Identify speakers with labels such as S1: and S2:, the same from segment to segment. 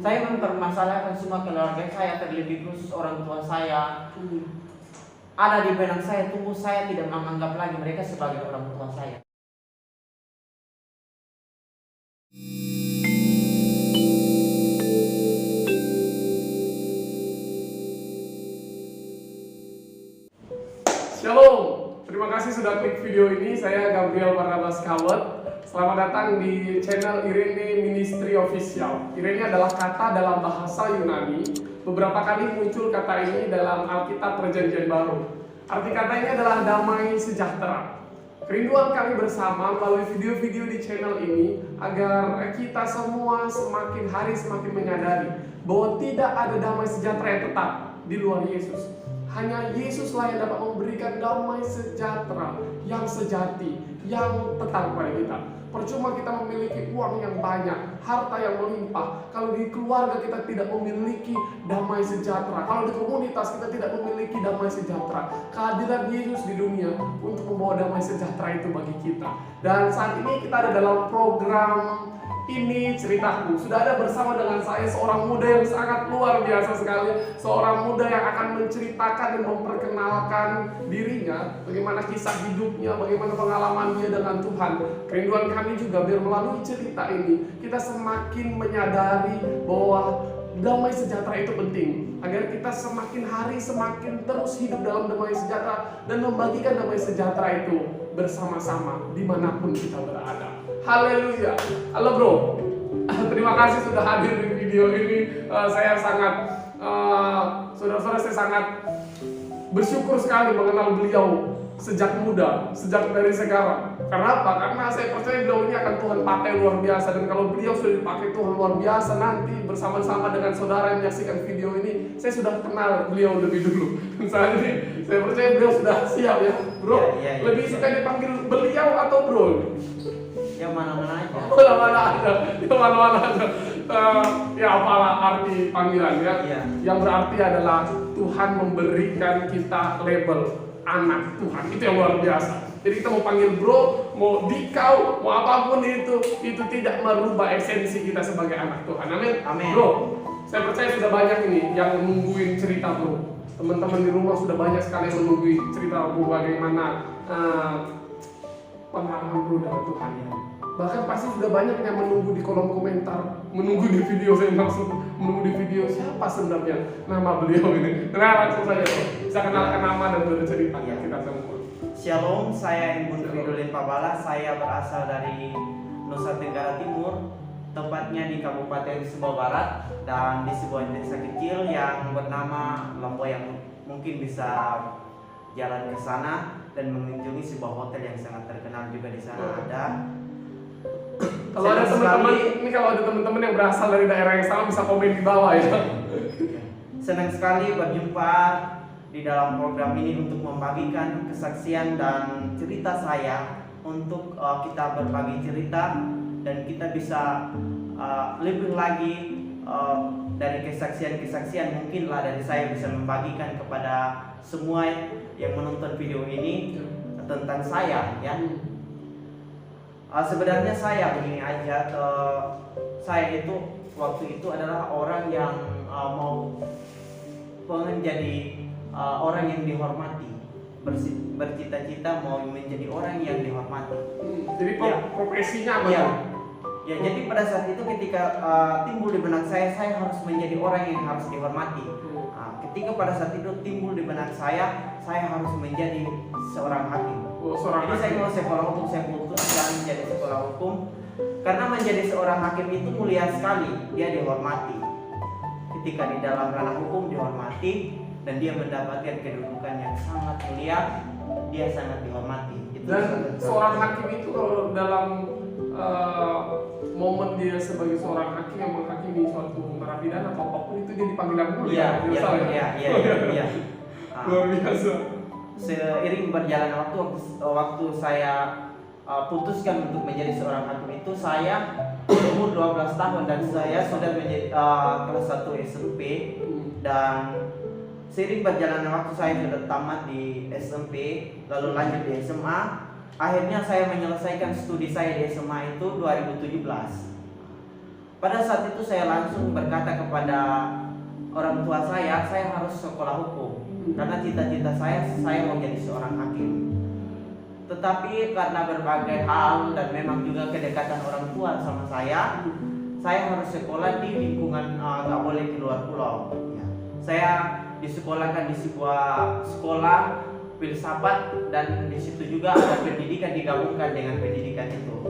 S1: Saya mempermasalahkan semua keluarga saya, terlebih khusus orang tua saya. Ada di benak saya, tumbuh saya tidak menganggap lagi mereka sebagai orang tua saya.
S2: Shalom, terima kasih sudah klik video ini. Saya Gabriel Barnabas Kawet. Selamat datang di channel Irene Ministry Official. Irene adalah kata dalam bahasa Yunani. Beberapa kali muncul kata ini dalam Alkitab Perjanjian Baru. Arti katanya adalah damai sejahtera. Kerinduan kami bersama melalui video-video di channel ini agar kita semua semakin hari semakin menyadari bahwa tidak ada damai sejahtera yang tetap di luar Yesus. Hanya Yesuslah yang dapat memberikan damai sejahtera yang sejati, yang tetap kepada kita. Percuma kita memiliki uang yang banyak, harta yang melimpah, kalau di keluarga kita tidak memiliki damai sejahtera, kalau di komunitas kita tidak memiliki damai sejahtera. Kehadiran Yesus di dunia untuk membawa damai sejahtera itu bagi kita. Dan saat ini kita ada dalam program Ini Ceritaku. Sudah ada bersama dengan saya seorang muda yang sangat luar biasa sekali. Seorang muda yang akan menceritakan dan memperkenalkan dirinya, bagaimana kisah hidupnya, bagaimana pengalaman dia dengan Tuhan. Kerinduan kami juga biar melalui cerita ini kita semakin menyadari bahwa damai sejahtera itu penting, agar kita semakin hari semakin terus hidup dalam damai sejahtera dan membagikan damai sejahtera itu bersama-sama dimanapun kita berada. Haleluya. Halo bro, terima kasih sudah hadir di video ini. Saya sangat saudara-saudara, saya sangat bersyukur sekali mengenal beliau sejak muda, sejak dari sekarang. Karena apa? Karena saya percaya beliau ini akan Tuhan pakai luar biasa. Dan kalau beliau sudah dipakai Tuhan luar biasa, nanti bersama-sama dengan saudara yang menyaksikan video ini, saya sudah kenal beliau lebih dulu. Saat ini saya percaya beliau sudah siap ya bro. Ya, lebih suka dipanggil beliau atau bro?
S1: Yang mana-mana aja.
S2: Mana-mana aja. Yang mana-mana aja. Ya apalah arti panggilan ya. Yang berarti adalah Tuhan memberikan kita label anak Tuhan. Itu yang luar biasa. Jadi kita mau panggil bro, mau dikau, mau apapun itu tidak merubah esensi kita sebagai anak Tuhan. Amin.
S1: Amin.
S2: Bro, saya percaya sudah banyak ini yang nungguin cerita bro. Teman-teman di rumah sudah banyak sekali yang menunggu cerita bro, bagaimana pengalaman bro dengan Tuhan ya. Bahkan pasti sudah banyak yang menunggu di kolom komentar, menunggu di video, saya maksud menunggu di video siapa sebenarnya nama beliau ini. Nah langsung saja bro, bisa kenalkan nama dan bercerita ya kita semua.
S1: Shalom, saya Imbun Ridulin Pabala. Saya berasal dari Nusa Tenggara Timur, tepatnya di Kabupaten Sumbawa Barat, dan di sebuah desa kecil yang bernama Lamboyang. Mungkin bisa jalan ke sana dan mengunjungi sebuah hotel yang sangat terkenal juga di sana ada.
S2: Kalau ada teman-teman, ini kalau ada teman-teman yang berasal dari daerah yang sama bisa komen di bawah ya.
S1: Senang sekali berjumpa di dalam program ini untuk membagikan kesaksian dan cerita saya, untuk kita berbagi cerita dan kita bisa lebih lagi dari kesaksian-kesaksian, mungkinlah dari saya bisa membagikan kepada semua yang menonton video ini tentang saya ya. Sebenarnya saya begini aja, saya itu waktu itu adalah orang yang mau menjadi orang yang dihormati, bercita-cita mau menjadi orang yang dihormati.
S2: Jadi profesinya apa?
S1: Ya, jadi pada saat itu ketika timbul di benak saya harus menjadi orang yang harus dihormati. Ketika pada saat itu timbul di benak saya harus menjadi seorang hakim. Jadi saya mau sekolah hukum, saya putuskan menjadi sekolah hukum karena menjadi seorang hakim itu mulia sekali, dia dihormati. Ketika di dalam ranah hukum dihormati dan dia mendapatkan kedudukan yang sangat mulia, dia sangat dihormati.
S2: Dan seorang hakim itu kalau dalam momen dia sebagai seorang hakim yang menghakimi suatu narapidana atau apapun itu dia dipanggil mulia.
S1: Iya.
S2: Luar biasa.
S1: Seiring berjalan waktu saya putuskan untuk menjadi seorang hakim itu, saya umur 12 tahun dan saya sudah menjadi kelas 1 SMP, dan seiring berjalannya waktu saya sudah tamat di SMP lalu lanjut di SMA. Akhirnya saya menyelesaikan studi saya di SMA itu 2017. pada saat itu saya langsung berkata kepada orang tua saya harus sekolah hukum karena cita-cita saya mau jadi seorang hakim. Tetapi karena berbagai hal dan memang juga kedekatan orang tua sama saya harus sekolah di lingkungan, nggak boleh keluar pulau. Ya. Saya disekolahkan di sebuah sekolah filsafat dan di situ juga ada pendidikan digabungkan dengan pendidikan itu.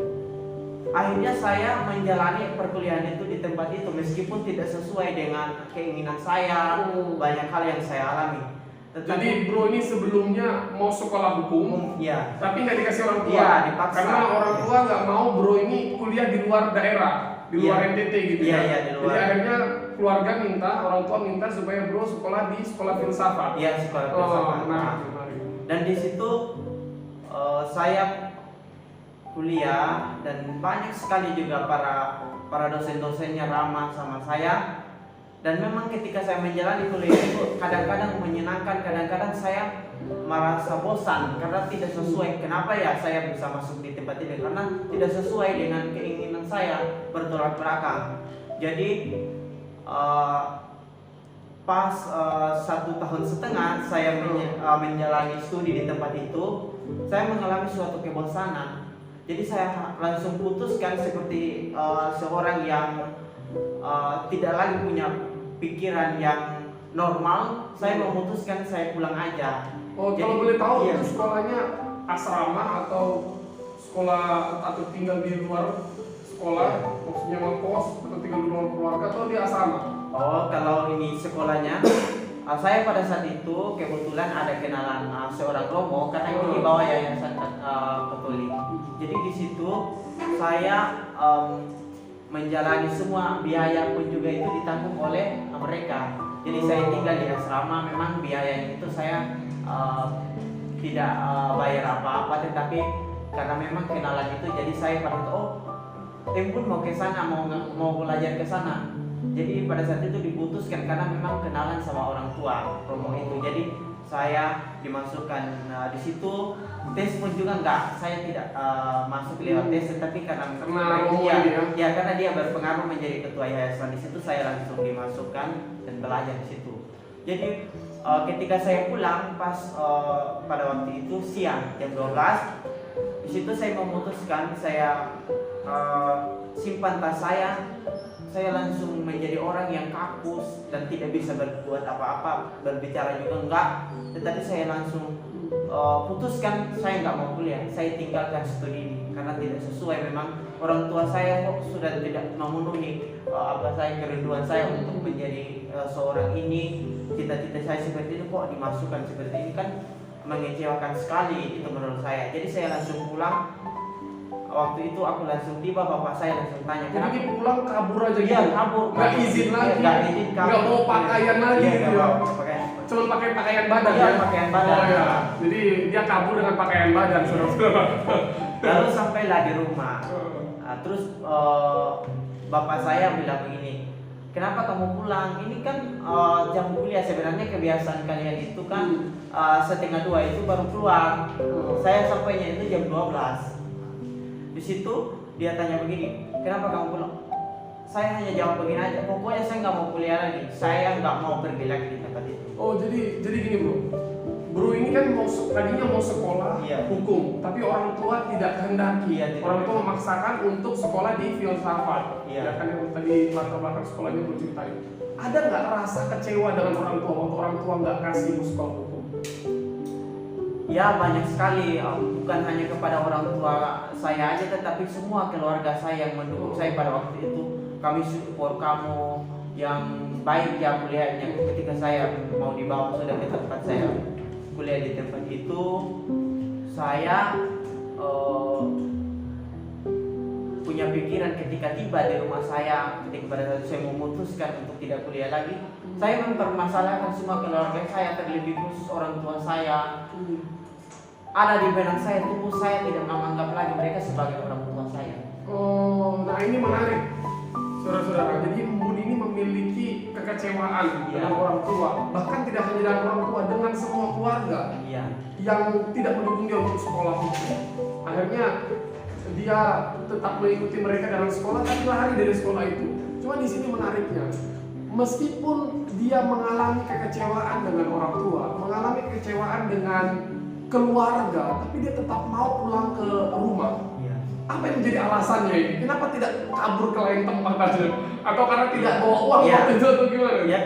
S1: Akhirnya saya menjalani perkuliahan itu di tempat itu meskipun tidak sesuai dengan keinginan saya, banyak hal yang saya alami.
S2: Jadi bro ini sebelumnya mau sekolah hukum,
S1: ya,
S2: tapi nggak dikasih orang tua,
S1: ya, dipaksa.
S2: Karena orang tua nggak mau bro ini kuliah di luar daerah, di luar NTT gitu
S1: ya.
S2: ya.
S1: Di luar.
S2: Jadi akhirnya keluarga orang tua minta supaya bro sekolah di sekolah filsafat.
S1: Iya, sekolah filsafat.
S2: Menarik.
S1: Dan di situ saya kuliah dan banyak sekali juga para dosen-dosennya ramah sama saya. Dan memang ketika saya menjalani kuliah itu kadang-kadang menyenangkan, kadang-kadang saya merasa bosan karena tidak sesuai. Kenapa ya saya bisa masuk di tempat ini? Karena tidak sesuai dengan keinginan saya, bertolak belakang. Jadi pas 1,5 tahun saya menjalani studi di tempat itu, saya mengalami suatu kebosanan. Jadi saya langsung putuskan seperti seorang yang tidak lagi punya pikiran yang normal, saya memutuskan saya pulang aja.
S2: Oh,
S1: jadi,
S2: kalau boleh tahu
S1: iya.
S2: itu sekolahnya asrama atau sekolah atau tinggal di luar sekolah, maksudnya ngekos atau tinggal di luar keluarga atau di asrama?
S1: Oh, kalau ini sekolahnya, saya pada saat itu kebetulan ada kenalan seorang romo karena ini di bawah yayasan Katolik. Jadi di situ saya menjalani semua biaya pun juga itu ditanggung oleh mereka. Jadi saya tinggal di asrama, memang biayanya itu saya tidak bayar apa-apa, tetapi karena memang kenalan itu, jadi saya pada Tempun mau ke sana, mau belajar ke sana. Jadi pada saat itu diputuskan karena memang kenalan sama orang tua romo itu. Jadi saya dimasukkan di situ. Tes pun juga enggak, saya tidak masuk lewat tes, tetapi karena karena dia berpengaruh menjadi ketua yayasan di situ, saya langsung dimasukkan dan belajar di situ. Jadi ketika saya pulang pada waktu itu siang jam 12, di situ saya memutuskan saya simpan tas saya langsung menjadi orang yang kapus dan tidak bisa berbuat apa-apa, berbicara juga enggak, tetapi saya langsung putuskan saya nggak mau kuliah, saya tinggalkan studi ini karena tidak sesuai. Memang orang tua saya kok sudah tidak memenuhi kerinduan saya untuk menjadi seorang ini, cita-cita saya seperti itu, kok dimasukkan seperti ini, kan mengecewakan sekali itu menurut saya. Jadi saya langsung pulang. Waktu itu aku langsung tiba, bapak saya langsung tanya.
S2: Jadi pulang kabur aja gitu?
S1: Iya, kabur.
S2: Nggak izin lagi?
S1: Nggak izin kabur.
S2: Nggak mau pakaian lagi gitu ya? Cuma pakai pakaian badan
S1: ya?
S2: Pakaian
S1: badan.
S2: Oh ya, jadi dia kabur dengan pakaian badan.
S1: Lalu sampailah di rumah. Terus bapak saya bilang begini, kenapa kamu pulang? Ini kan jam kuliah, sebenarnya kebiasaan kalian itu kan 1:30 itu baru keluar. Saya sampainya itu jam 12. Di situ dia tanya begini, kenapa kamu pulang? Saya hanya jawab begini aja, pokoknya saya nggak mau kuliah lagi, saya nggak mau pergi lagi di tempat itu.
S2: Oh, jadi gini bro ini kan tadinya mau sekolah hukum, tapi orang tua tidak kehendaki. Orang tua memaksakan untuk sekolah di filsafat. Ya kan yang tadi latar belakang sekolahnya bro ceritain. Ada nggak rasa kecewa dengan orang tua waktu orang tua nggak kasih sekolah hukum?
S1: Ya, banyak sekali, bukan hanya kepada orang tua saya aja, tetapi semua keluarga saya yang mendukung saya pada waktu itu. Kami support kamu yang baik ya kuliahnya. Ketika saya mau dibawa sudah ke tempat saya kuliah di tempat itu, saya punya pikiran ketika tiba di rumah saya, ketika pada saat saya memutuskan untuk tidak kuliah lagi, saya mempermasalahkan semua keluarga saya, terlebih khusus orang tua saya. Ada di benak saya, tubuh saya tidak menganggap lagi mereka sebagai orang tua saya.
S2: Oh, nah ini menarik, saudara-saudara. Jadi Embun ini memiliki kekecewaan dengan orang tua, bahkan tidak hanya dengan orang tua, dengan semua keluarga yang tidak mendukung dia untuk sekolah hukum. Akhirnya dia tetap mengikuti mereka dalam sekolah, tapi lari dari sekolah itu. Cuma di sini menariknya, meskipun dia mengalami kekecewaan dengan orang tua, mengalami kekecewaan dengan keluarga, tapi dia tetap mau pulang ke rumah.
S1: Iya.
S2: Apa yang menjadi alasannya ini? Kenapa tidak kabur ke lain tempat aja? Atau karena tidak bawa uang
S1: Iya.
S2: waktu itu atau gimana?
S1: Ya,